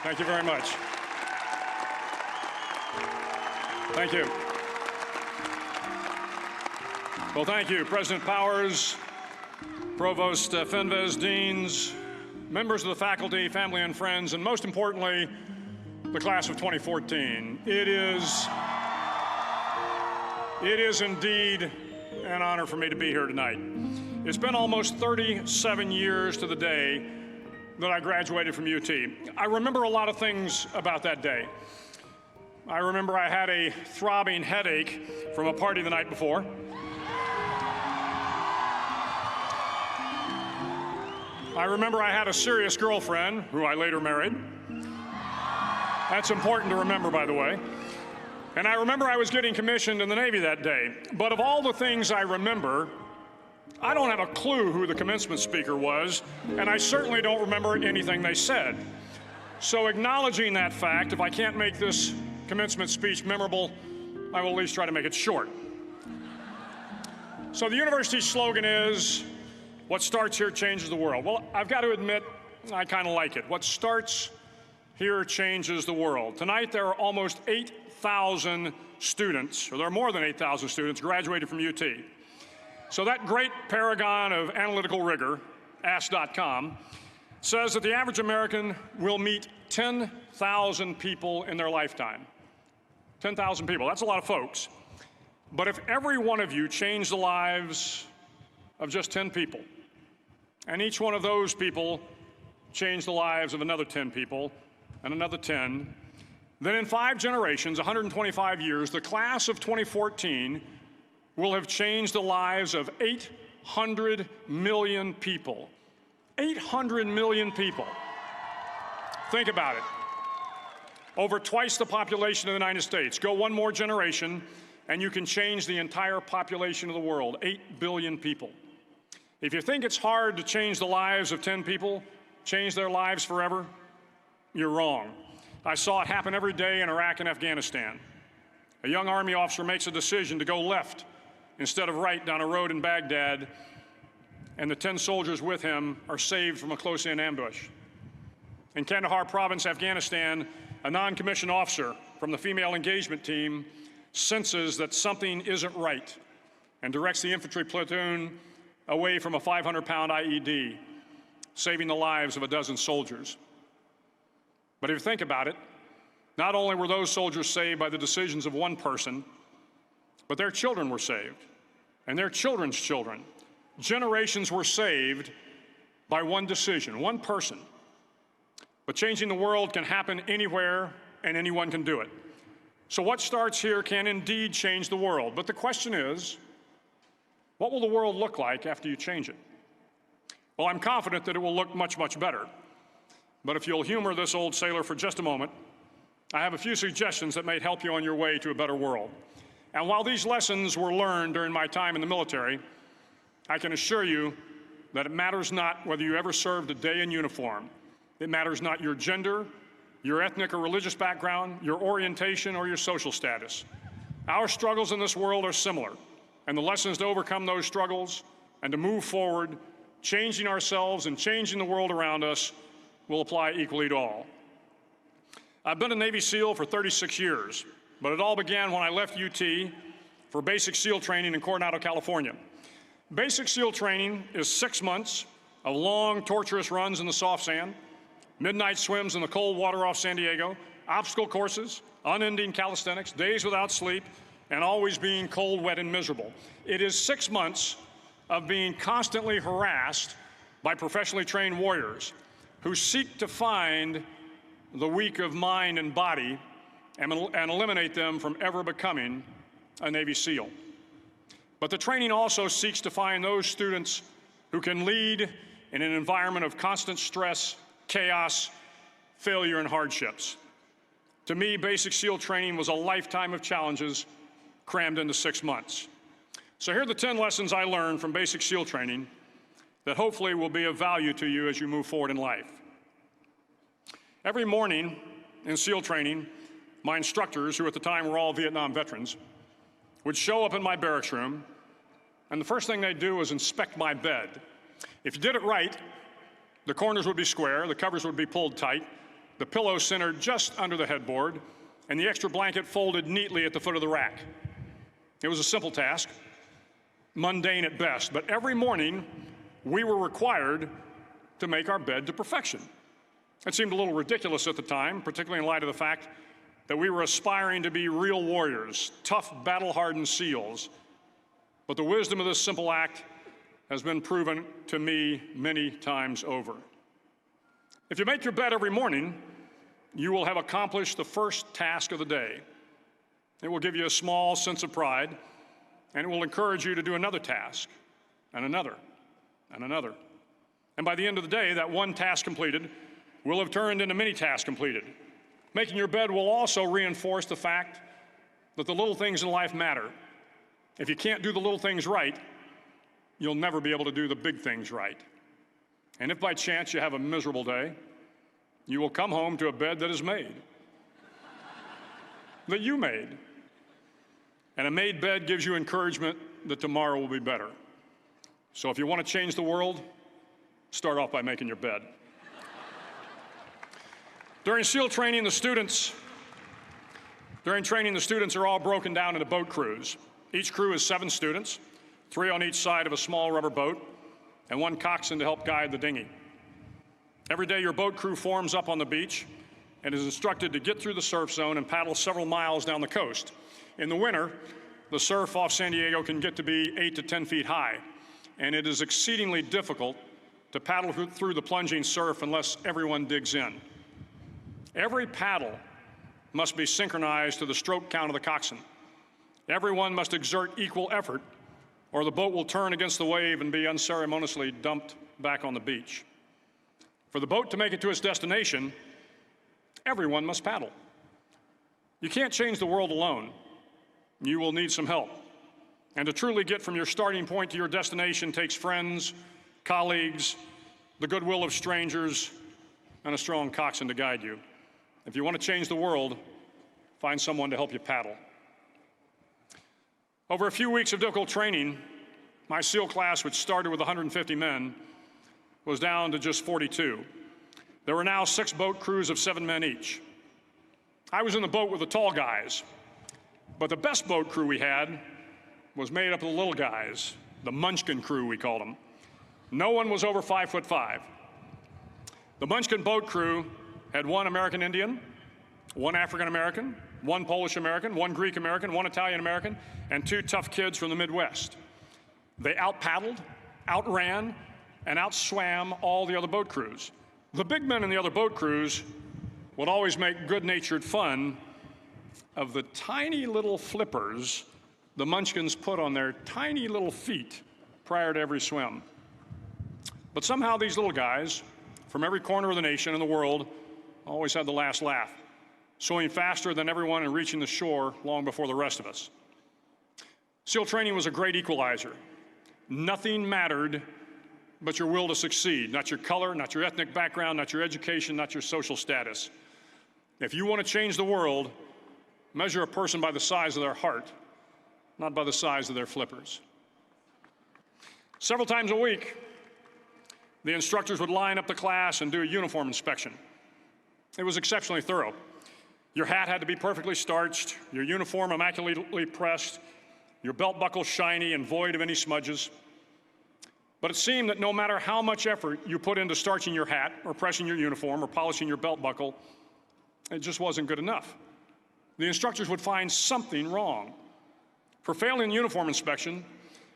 Thank you very much. Thank you. Well, thank you, President Powers, Provost Fenves, deans, members of the faculty, family and friends, and most importantly, the class of 2014. It is indeed an honor for me to be here tonight. It's been almost 37 years to the day that I graduated from UT. I remember a lot of things about that day. I remember I had a throbbing headache from a party the night before. I remember I had a serious girlfriend who I later married. That's important to remember, by the way. And I remember I was getting commissioned in the Navy that day. But of all the things I remember, I don't have a clue who the commencement speaker was, and I certainly don't remember anything they said. So acknowledging that fact, if I can't make this commencement speech memorable, I will at least try to make it short. So the university's slogan is, what starts here changes the world. Well, I've got to admit, I kind of like it. What starts here changes the world. Tonight, there are almost 8,000 students, or there are more than 8,000 students graduated from UT. So that great paragon of analytical rigor, Ask.com, says that the average American will meet 10,000 people in their lifetime. 10,000 people, that's a lot of folks. But if every one of you changed the lives of just 10 people, and each one of those people changed the lives of another 10 people, and another 10, then in 5 generations, 125 years, the class of 2014 will have changed the lives of 800 million people. 800 million people. Think about it. Over twice the population of the United States. Go one more generation, and you can change the entire population of the world, 8 billion people. If you think it's hard to change the lives of 10 people, change their lives forever, you're wrong. I saw it happen every day in Iraq and Afghanistan. A young Army officer makes a decision to go left instead of right down a road in Baghdad, and the 10 soldiers with him are saved from a close-in ambush. In Kandahar province, Afghanistan, a non-commissioned officer from the female engagement team senses that something isn't right and directs the infantry platoon away from a 500-pound IED, saving the lives of a dozen soldiers. But if you think about it, not only were those soldiers saved by the decisions of one person, but their children were saved, and their children's children. Generations were saved by one decision, one person. But changing the world can happen anywhere, and anyone can do it. So what starts here can indeed change the world. But the question is, what will the world look like after you change it? Well, I'm confident that it will look much, much better. But if you'll humor this old sailor for just a moment, I have a few suggestions that may help you on your way to a better world. And while these lessons were learned during my time in the military, I can assure you that it matters not whether you ever served a day in uniform. It matters not your gender, your ethnic or religious background, your orientation, or your social status. Our struggles in this world are similar, and the lessons to overcome those struggles and to move forward, changing ourselves and changing the world around us, will apply equally to all. I've been a Navy SEAL for 36 years. But it all began when I left UT for basic SEAL training in Coronado, California. Basic SEAL training is 6 months of long, torturous runs in the soft sand, midnight swims in the cold water off San Diego, obstacle courses, unending calisthenics, days without sleep, and always being cold, wet, and miserable. It is 6 months of being constantly harassed by professionally trained warriors who seek to find the weak of mind and body and eliminate them from ever becoming a Navy SEAL. But the training also seeks to find those students who can lead in an environment of constant stress, chaos, failure, and hardships. To me, basic SEAL training was a lifetime of challenges crammed into 6 months. So here are the 10 lessons I learned from basic SEAL training that hopefully will be of value to you as you move forward in life. Every morning in SEAL training, my instructors, who at the time were all Vietnam veterans, would show up in my barracks room, and the first thing they'd do was inspect my bed. If you did it right, the corners would be square, the covers would be pulled tight, the pillow centered just under the headboard, and the extra blanket folded neatly at the foot of the rack. It was a simple task, mundane at best, but every morning we were required to make our bed to perfection. It seemed a little ridiculous at the time, particularly in light of the fact that we were aspiring to be real warriors, tough, battle-hardened SEALs. But the wisdom of this simple act has been proven to me many times over. If you make your bed every morning, you will have accomplished the first task of the day. It will give you a small sense of pride, and it will encourage you to do another task, and another, and another. And by the end of the day, that one task completed will have turned into many tasks completed. Making your bed will also reinforce the fact that the little things in life matter. If you can't do the little things right, you'll never be able to do the big things right. And if by chance you have a miserable day, you will come home to a bed that is made, that you made. And a made bed gives you encouragement that tomorrow will be better. So if you want to change the world, start off by making your bed. During training, the students are all broken down into boat crews. Each crew is 7 students, 3 on each side of a small rubber boat, and 1 coxswain to help guide the dinghy. Every day, your boat crew forms up on the beach and is instructed to get through the surf zone and paddle several miles down the coast. In the winter, the surf off San Diego can get to be 8 to 10 feet high, and it is exceedingly difficult to paddle through the plunging surf unless everyone digs in. Every paddle must be synchronized to the stroke count of the coxswain. Everyone must exert equal effort, or the boat will turn against the wave and be unceremoniously dumped back on the beach. For the boat to make it to its destination, everyone must paddle. You can't change the world alone. You will need some help. And to truly get from your starting point to your destination takes friends, colleagues, the goodwill of strangers, and a strong coxswain to guide you. If you want to change the world, find someone to help you paddle. Over a few weeks of difficult training, my SEAL class, which started with 150 men, was down to just 42. There were now 6 boat crews of 7 men each. I was in the boat with the tall guys, but the best boat crew we had was made up of the little guys, the Munchkin crew, we called them. No one was over 5'5". The Munchkin boat crew had 1 American Indian, 1 African American, 1 Polish American, 1 Greek American, 1 Italian American, and 2 tough kids from the Midwest. They out-paddled, outran, and outswam all the other boat crews. The big men in the other boat crews would always make good-natured fun of the tiny little flippers the Munchkins put on their tiny little feet prior to every swim. But somehow these little guys from every corner of the nation and the world always had the last laugh, swimming faster than everyone and reaching the shore long before the rest of us. SEAL training was a great equalizer. Nothing mattered but your will to succeed, not your color, not your ethnic background, not your education, not your social status. If you want to change the world, measure a person by the size of their heart, not by the size of their flippers. Several times a week, the instructors would line up the class and do a uniform inspection. It was exceptionally thorough. Your hat had to be perfectly starched, your uniform immaculately pressed, your belt buckle shiny and void of any smudges. But it seemed that no matter how much effort you put into starching your hat or pressing your uniform or polishing your belt buckle, it just wasn't good enough. The instructors would find something wrong. For failing the uniform inspection,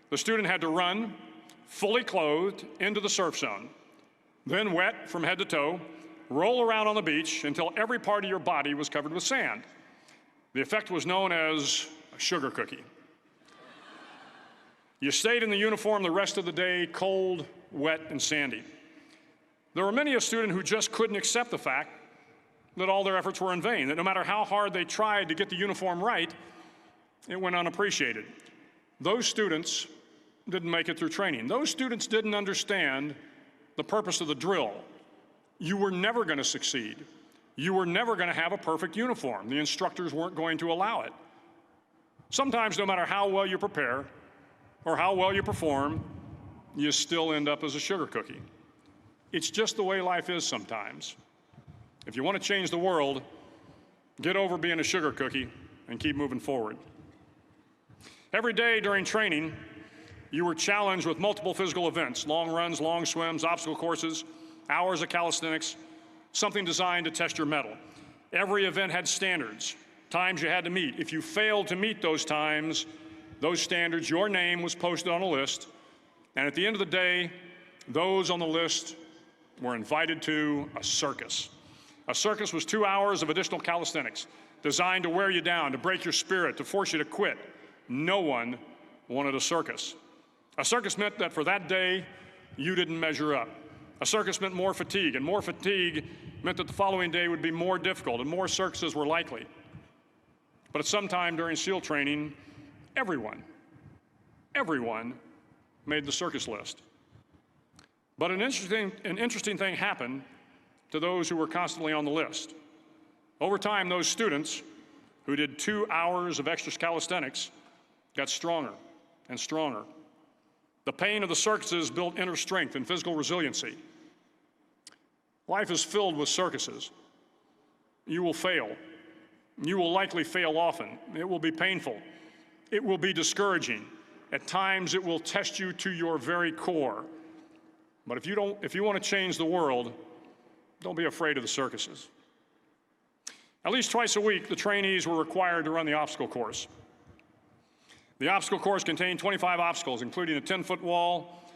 the student had to run, fully clothed, into the surf zone, then wet from head to toe, roll around on the beach until every part of your body was covered with sand. The effect was known as a sugar cookie. You stayed in the uniform the rest of the day, cold, wet, and sandy. There were many a student who just couldn't accept the fact that all their efforts were in vain, that no matter how hard they tried to get the uniform right, it went unappreciated. Those students didn't make it through training. Those students didn't understand the purpose of the drill. You were never going to succeed. You were never going to have a perfect uniform. The instructors weren't going to allow it. Sometimes, no matter how well you prepare or how well you perform, you still end up as a sugar cookie. It's just the way life is sometimes. If you want to change the world, get over being a sugar cookie and keep moving forward. Every day during training, you were challenged with multiple physical events: long runs, long swims, obstacle courses, hours of calisthenics, something designed to test your mettle. Every event had standards, times you had to meet. If you failed to meet those times, those standards, your name was posted on a list, and at the end of the day, those on the list were invited to a circus. A circus was 2 hours of additional calisthenics, designed to wear you down, to break your spirit, to force you to quit. No one wanted a circus. A circus meant that for that day, you didn't measure up. A circus meant more fatigue, and more fatigue meant that the following day would be more difficult, and more circuses were likely. But at some time during SEAL training, everyone made the circus list. But an interesting thing happened to those who were constantly on the list. Over time, those students who did 2 hours of extra calisthenics got stronger and stronger. The pain of the circuses built inner strength and physical resiliency. Life is filled with circuses. You will fail. You will likely fail often. It will be painful. It will be discouraging. At times, it will test you to your very core. But if you want to change the world, don't be afraid of the circuses. At least twice a week, the trainees were required to run the obstacle course. The obstacle course contained 25 obstacles, including a 10-foot wall,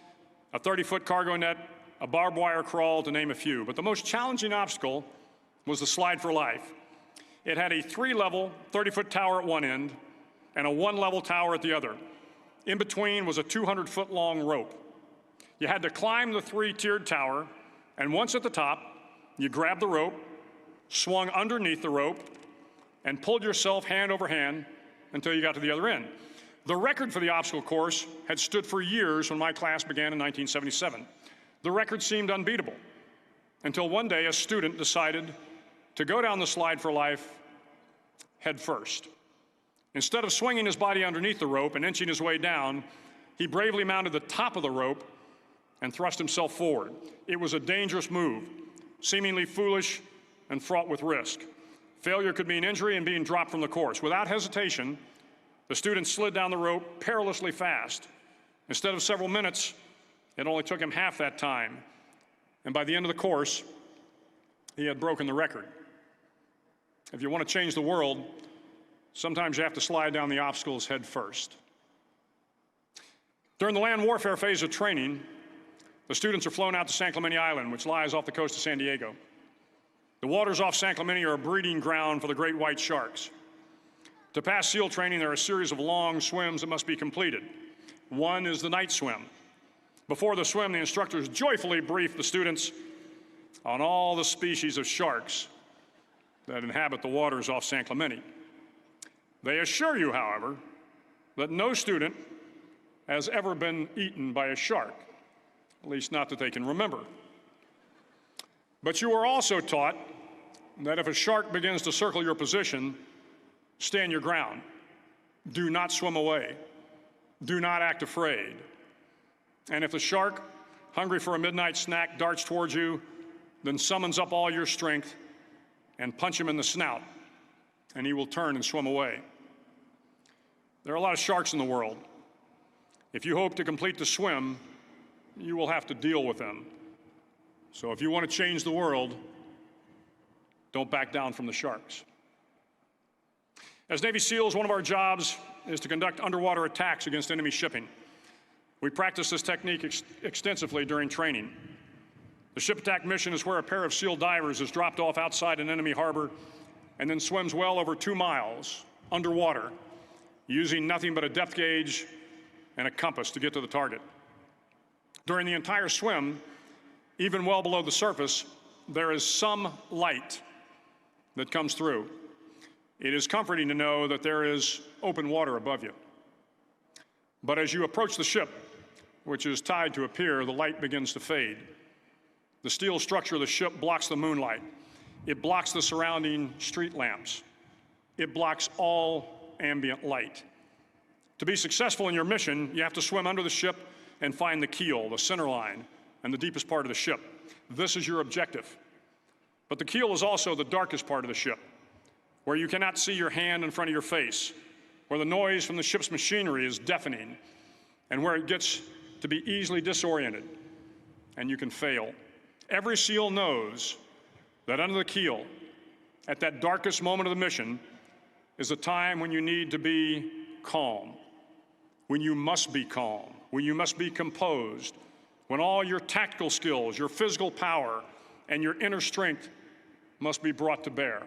a 30-foot cargo net, a barbed wire crawl, to name a few. But the most challenging obstacle was the slide for life. It had a 3-level, 30-foot tower at one end and a 1-level tower at the other. In between was a 200-foot-long rope. You had to climb the 3-tiered tower, and once at the top, you grabbed the rope, swung underneath the rope, and pulled yourself hand over hand until you got to the other end. The record for the obstacle course had stood for years when my class began in 1977. The record seemed unbeatable until one day a student decided to go down the slide for life head first. Instead of swinging his body underneath the rope and inching his way down, he bravely mounted the top of the rope and thrust himself forward. It was a dangerous move, seemingly foolish and fraught with risk. Failure could mean injury and being dropped from the course. Without hesitation, the student slid down the rope perilously fast. Instead of several minutes, it only took him half that time. And by the end of the course, he had broken the record. If you want to change the world, sometimes you have to slide down the obstacles head first. During the land warfare phase of training, the students are flown out to San Clemente Island, which lies off the coast of San Diego. The waters off San Clemente are a breeding ground for the great white sharks. To pass SEAL training, there are a series of long swims that must be completed. One is the night swim. Before the swim, the instructors joyfully brief the students on all the species of sharks that inhabit the waters off San Clemente. They assure you, however, that no student has ever been eaten by a shark, at least not that they can remember. But you are also taught that if a shark begins to circle your position, stand your ground. Do not swim away. Do not act afraid. And if the shark, hungry for a midnight snack, darts towards you, then summons up all your strength and punch him in the snout, and he will turn and swim away. There are a lot of sharks in the world. If you hope to complete the swim, you will have to deal with them. So if you want to change the world, don't back down from the sharks. As Navy SEALs, one of our jobs is to conduct underwater attacks against enemy shipping. We practice this technique extensively during training. The ship attack mission is where a pair of SEAL divers is dropped off outside an enemy harbor and then swims well over 2 miles underwater, using nothing but a depth gauge and a compass to get to the target. During the entire swim, even well below the surface, there is some light that comes through. It is comforting to know that there is open water above you. But as you approach the ship, which is tied to a pier, the light begins to fade. The steel structure of the ship blocks the moonlight. It blocks the surrounding street lamps. It blocks all ambient light. To be successful in your mission, you have to swim under the ship and find the keel, the center line, and the deepest part of the ship. This is your objective. But the keel is also the darkest part of the ship, where you cannot see your hand in front of your face, where the noise from the ship's machinery is deafening, and where it gets to be easily disoriented, and you can fail. Every SEAL knows that under the keel, at that darkest moment of the mission, is a time when you need to be calm, when you must be calm, when you must be composed, when all your tactical skills, your physical power, and your inner strength must be brought to bear.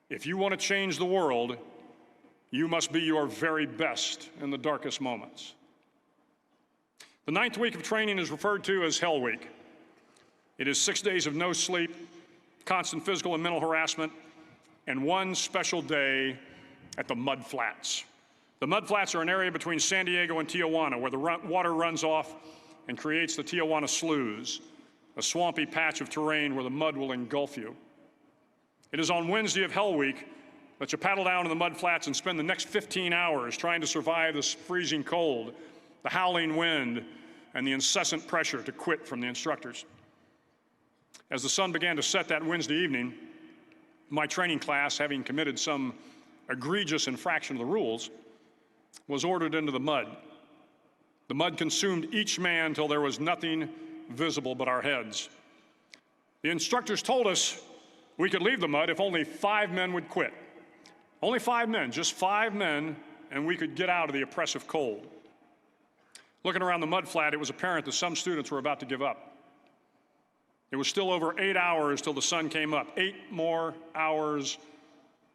If you want to change the world, you must be your very best in the darkest moments. The 9th week of training is referred to as Hell Week. It is 6 days of no sleep, constant physical and mental harassment, and one special day at the Mud Flats. The Mud Flats are an area between San Diego and Tijuana where the water runs off and creates the Tijuana Sloughs, a swampy patch of terrain where the mud will engulf you. It is on Wednesday of Hell Week that you paddle down to the Mud Flats and spend the next 15 hours trying to survive this freezing cold, the howling wind, and the incessant pressure to quit from the instructors. As the sun began to set that Wednesday evening, my training class, having committed some egregious infraction of the rules, was ordered into the mud. The mud consumed each man till there was nothing visible but our heads. The instructors told us we could leave the mud if only 5 men would quit. Only 5 men, just 5 men, and we could get out of the oppressive cold. Looking around the mud flat, it was apparent that some students were about to give up. It was still over 8 hours till the sun came up. 8 more hours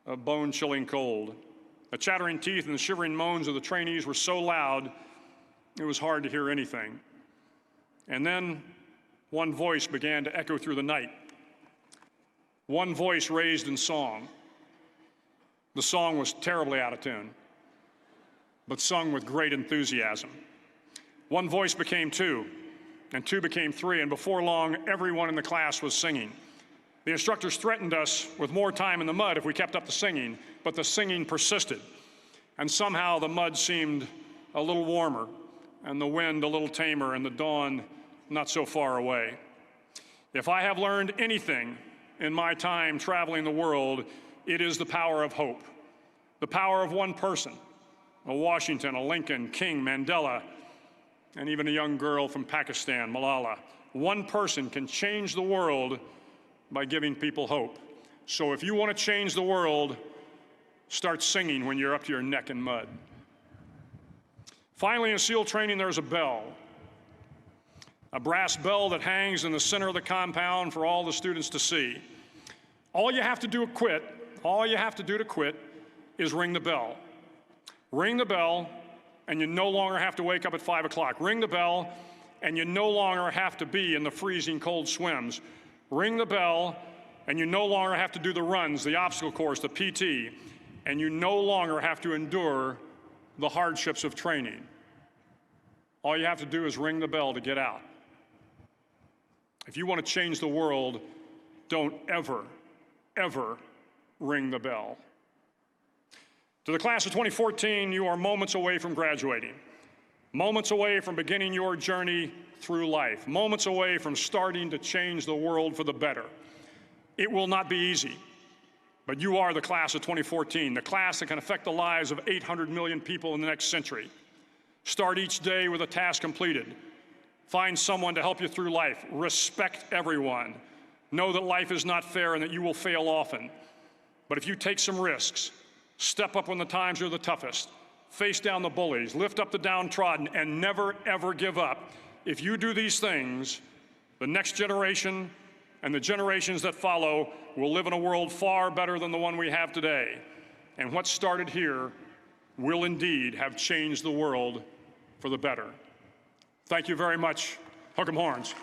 of bone-chilling cold. The chattering teeth and the shivering moans of the trainees were so loud, it was hard to hear anything. And then one voice began to echo through the night. One voice raised in song. The song was terribly out of tune, but sung with great enthusiasm. One voice became 2, and 2 became 3, and before long, everyone in the class was singing. The instructors threatened us with more time in the mud if we kept up the singing, but the singing persisted. And somehow the mud seemed a little warmer, and the wind a little tamer, and the dawn not so far away. If I have learned anything in my time traveling the world, it is the power of hope, the power of one person, a Washington, a Lincoln, King, Mandela, and even a young girl from Pakistan, Malala. One person can change the world by giving people hope. So if you want to change the world, start singing when you're up to your neck in mud. Finally, in SEAL training, there's a bell. A brass bell that hangs in the center of the compound for all the students to see. All you have to do to quit is ring the bell. Ring the bell, and you no longer have to wake up at 5 o'clock. Ring the bell, and you no longer have to be in the freezing cold swims. Ring the bell, and you no longer have to do the runs, the obstacle course, the PT, and you no longer have to endure the hardships of training. All you have to do is ring the bell to get out. If you want to change the world, don't ever, ever ring the bell. To the class of 2014, you are moments away from graduating, moments away from beginning your journey through life, moments away from starting to change the world for the better. It will not be easy, but you are the class of 2014, the class that can affect the lives of 800 million people in the next century. Start each day with a task completed. Find someone to help you through life. Respect everyone. Know that life is not fair and that you will fail often. But if you take some risks, step up when the times are the toughest, face down the bullies, lift up the downtrodden, and never, ever give up. If you do these things, the next generation and the generations that follow will live in a world far better than the one we have today. And what started here will indeed have changed the world for the better. Thank you very much. Hook 'em horns.